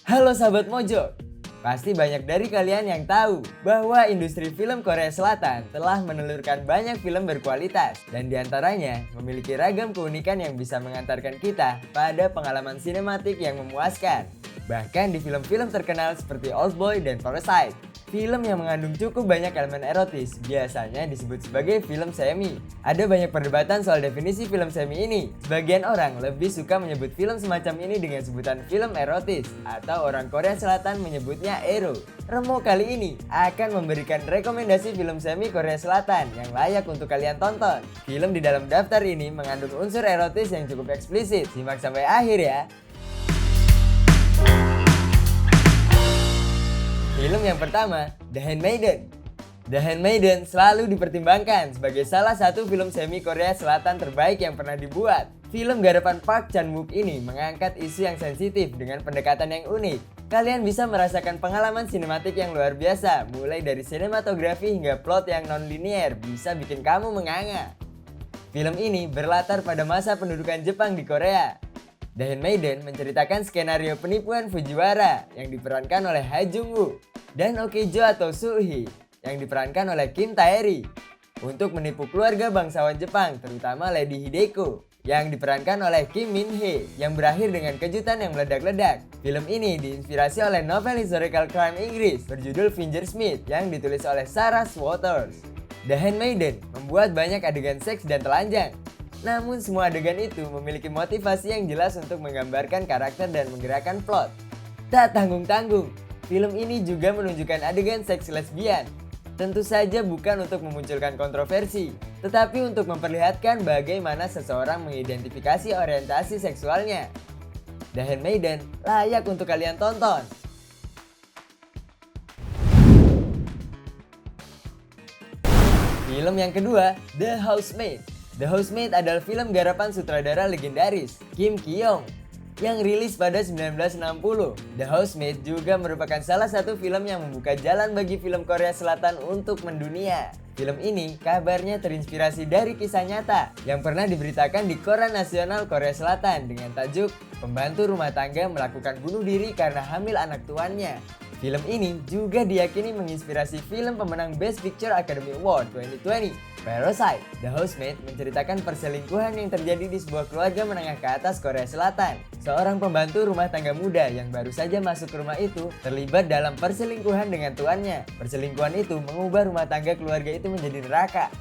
Halo sahabat Mojo, pasti banyak dari kalian yang tahu bahwa industri film Korea Selatan telah menelurkan banyak film berkualitas dan diantaranya memiliki ragam keunikan yang bisa mengantarkan kita pada pengalaman sinematik yang memuaskan. Bahkan di film-film terkenal seperti Oldboy dan Parasite, film yang mengandung cukup banyak elemen erotis biasanya disebut sebagai film semi. Ada banyak perdebatan soal definisi film semi ini. Sebagian orang lebih suka menyebut film semacam ini dengan sebutan film erotis atau orang Korea Selatan menyebutnya ero. Remo kali ini akan memberikan rekomendasi film semi Korea Selatan yang layak untuk kalian tonton. Film di dalam daftar ini mengandung unsur erotis yang cukup eksplisit. Simak sampai akhir ya. Film yang pertama, The Handmaiden. The Handmaiden selalu dipertimbangkan sebagai salah satu film semi Korea Selatan terbaik yang pernah dibuat. Film garapan Park Chan-wook ini mengangkat isu yang sensitif dengan pendekatan yang unik. Kalian bisa merasakan pengalaman sinematik yang luar biasa, mulai dari sinematografi hingga plot yang non-linear bisa bikin kamu menganga. Film ini berlatar pada masa pendudukan Jepang di Korea. The Handmaiden menceritakan skenario penipuan Fujiwara yang diperankan oleh Ha Jung-woo dan Okijo atau Soo-hee yang diperankan oleh Kim Tae-ri untuk menipu keluarga bangsawan Jepang, terutama Lady Hideko yang diperankan oleh Kim Min-hee yang berakhir dengan kejutan yang meledak-ledak. Film ini diinspirasi oleh novel historical crime Inggris berjudul Finger Smith yang ditulis oleh Sarah Waters. The Handmaiden membuat banyak adegan seks dan telanjang. Namun semua adegan itu memiliki motivasi yang jelas untuk menggambarkan karakter dan menggerakkan plot. Tak tanggung-tanggung, film ini juga menunjukkan adegan seks lesbian. Tentu saja bukan untuk memunculkan kontroversi, tetapi untuk memperlihatkan bagaimana seseorang mengidentifikasi orientasi seksualnya. The Handmaiden layak untuk kalian tonton. Film yang kedua, The Housemaid. The Housemaid adalah film garapan sutradara legendaris Kim Ki-young yang rilis pada 1960. The Housemaid juga merupakan salah satu film yang membuka jalan bagi film Korea Selatan untuk mendunia. Film ini kabarnya terinspirasi dari kisah nyata yang pernah diberitakan di koran nasional Korea Selatan dengan tajuk "Pembantu rumah tangga melakukan bunuh diri karena hamil anak tuannya". Film ini juga diyakini menginspirasi film pemenang Best Picture Academy Award 2020, Parasite. The Housemaid menceritakan perselingkuhan yang terjadi di sebuah keluarga menengah ke atas Korea Selatan. Seorang pembantu rumah tangga muda yang baru saja masuk ke rumah itu terlibat dalam perselingkuhan dengan tuannya. Perselingkuhan itu mengubah rumah tangga keluarga itu menjadi neraka.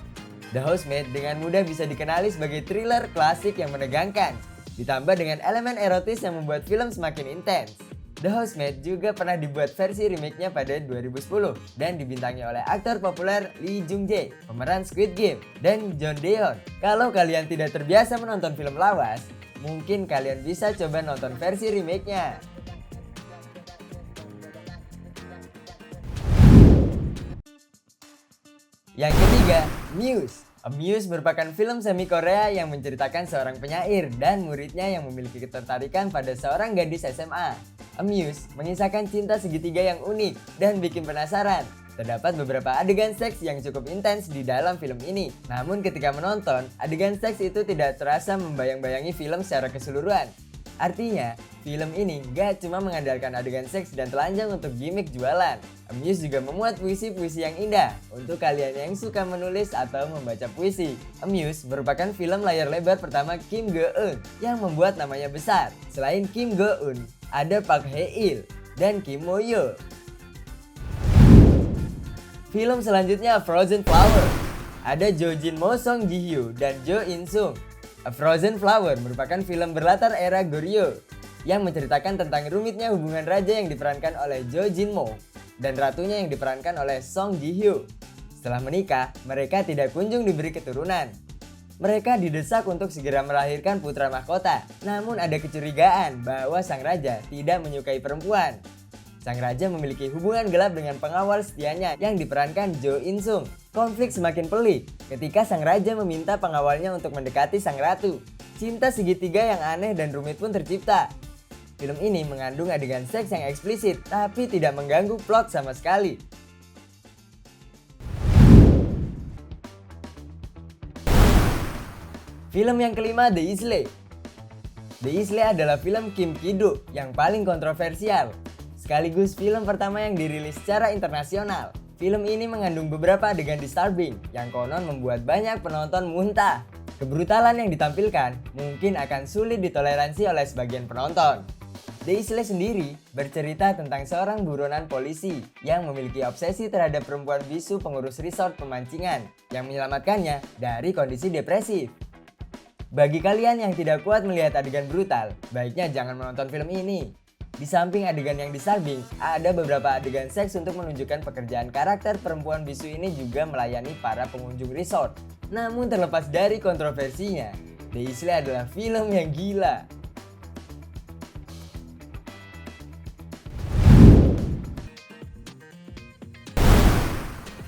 The Housemaid dengan mudah bisa dikenali sebagai thriller klasik yang menegangkan, ditambah dengan elemen erotis yang membuat film semakin intens. The Housemaid juga pernah dibuat versi remake-nya pada 2010 dan dibintangi oleh aktor populer Lee Jung Jae, pemeran Squid Game, dan John Deon. Kalau kalian tidak terbiasa menonton film lawas, mungkin kalian bisa coba nonton versi remake-nya. Yang ketiga, Muse. Muse merupakan film semi Korea yang menceritakan seorang penyair dan muridnya yang memiliki ketertarikan pada seorang gadis SMA. Muse mengisahkan cinta segitiga yang unik dan bikin penasaran. Terdapat beberapa adegan seks yang cukup intens di dalam film ini. Namun ketika menonton, adegan seks itu tidak terasa membayang-bayangi film secara keseluruhan. Artinya, film ini gak cuma mengandalkan adegan seks dan telanjang untuk gimmick jualan. Muse juga memuat puisi-puisi yang indah untuk kalian yang suka menulis atau membaca puisi. Muse merupakan film layar lebar pertama Kim Go-eun yang membuat namanya besar. Selain Kim Go-eun, ada Park Hae-il dan Kim Mo-yeol. Film selanjutnya Frozen Flower. Ada Jo Jin-mo, Song Ji-hyo, dan Jo In-sung. A Frozen Flower merupakan film berlatar era Goryeo yang menceritakan tentang rumitnya hubungan raja yang diperankan oleh Jo Jin-mo dan ratunya yang diperankan oleh Song Ji-hyo. Setelah menikah, mereka tidak kunjung diberi keturunan. Mereka didesak untuk segera melahirkan putra mahkota, namun ada kecurigaan bahwa sang raja tidak menyukai perempuan. Sang raja memiliki hubungan gelap dengan pengawal setianya yang diperankan Jo In-sung. Konflik semakin pelik ketika sang raja meminta pengawalnya untuk mendekati sang ratu. Cinta segitiga yang aneh dan rumit pun tercipta. Film ini mengandung adegan seks yang eksplisit tapi tidak mengganggu plot sama sekali. Film yang kelima, The Isle. The Isle adalah film Kim Ki-duk yang paling kontroversial, sekaligus film pertama yang dirilis secara internasional. Film ini mengandung beberapa adegan disturbing yang konon membuat banyak penonton muntah. Kebrutalan yang ditampilkan mungkin akan sulit ditoleransi oleh sebagian penonton. The Isle sendiri bercerita tentang seorang buronan polisi yang memiliki obsesi terhadap perempuan bisu pengurus resort pemancingan yang menyelamatkannya dari kondisi depresif. Bagi kalian yang tidak kuat melihat adegan brutal, baiknya jangan menonton film ini. Di samping adegan yang disturbing, ada beberapa adegan seks untuk menunjukkan pekerjaan karakter perempuan bisu ini juga melayani para pengunjung resort. Namun terlepas dari kontroversinya, The Isle adalah film yang gila.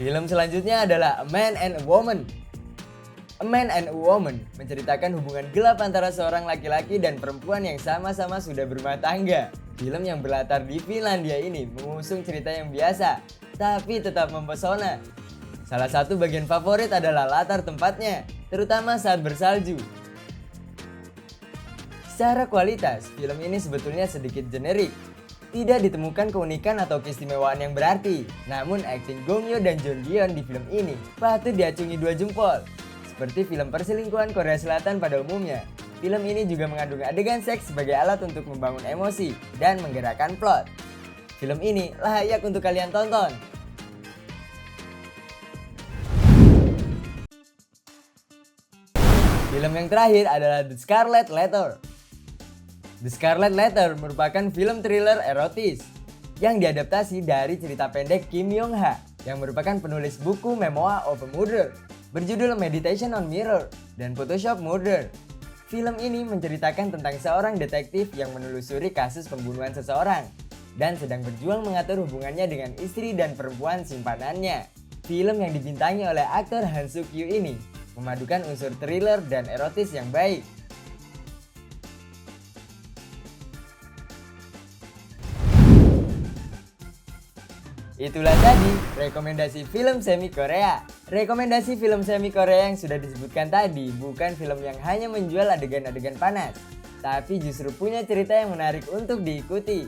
Film selanjutnya adalah A Man and a Woman. A Man and a Woman menceritakan hubungan gelap antara seorang laki-laki dan perempuan yang sama-sama sudah berumah tangga. Film yang berlatar di Finlandia ini mengusung cerita yang biasa, tapi tetap mempesona. Salah satu bagian favorit adalah latar tempatnya, terutama saat bersalju. Secara kualitas, film ini sebetulnya sedikit generik. Tidak ditemukan keunikan atau keistimewaan yang berarti. Namun akting Gong Yoo dan John Dion di film ini patut diacungi 2 jempol. Seperti film perselingkuhan Korea Selatan pada umumnya, film ini juga mengandung adegan seks sebagai alat untuk membangun emosi dan menggerakkan plot. Film ini layak untuk kalian tonton. Film yang terakhir adalah The Scarlet Letter. The Scarlet Letter merupakan film thriller erotis yang diadaptasi dari cerita pendek Kim Yong Ha yang merupakan penulis buku Memoir of a Murder berjudul Meditation on Mirror dan Photoshop Murder. Film ini menceritakan tentang seorang detektif yang menelusuri kasus pembunuhan seseorang dan sedang berjuang mengatur hubungannya dengan istri dan perempuan simpanannya. Film yang dibintangi oleh aktor Han Suk Kyu ini memadukan unsur thriller dan erotis yang baik. Itulah tadi rekomendasi film semi Korea. Rekomendasi film semi Korea yang sudah disebutkan tadi bukan film yang hanya menjual adegan-adegan panas, tapi justru punya cerita yang menarik untuk diikuti.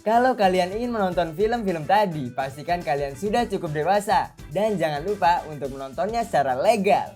Kalau kalian ingin menonton film-film tadi, pastikan kalian sudah cukup dewasa dan jangan lupa untuk menontonnya secara legal.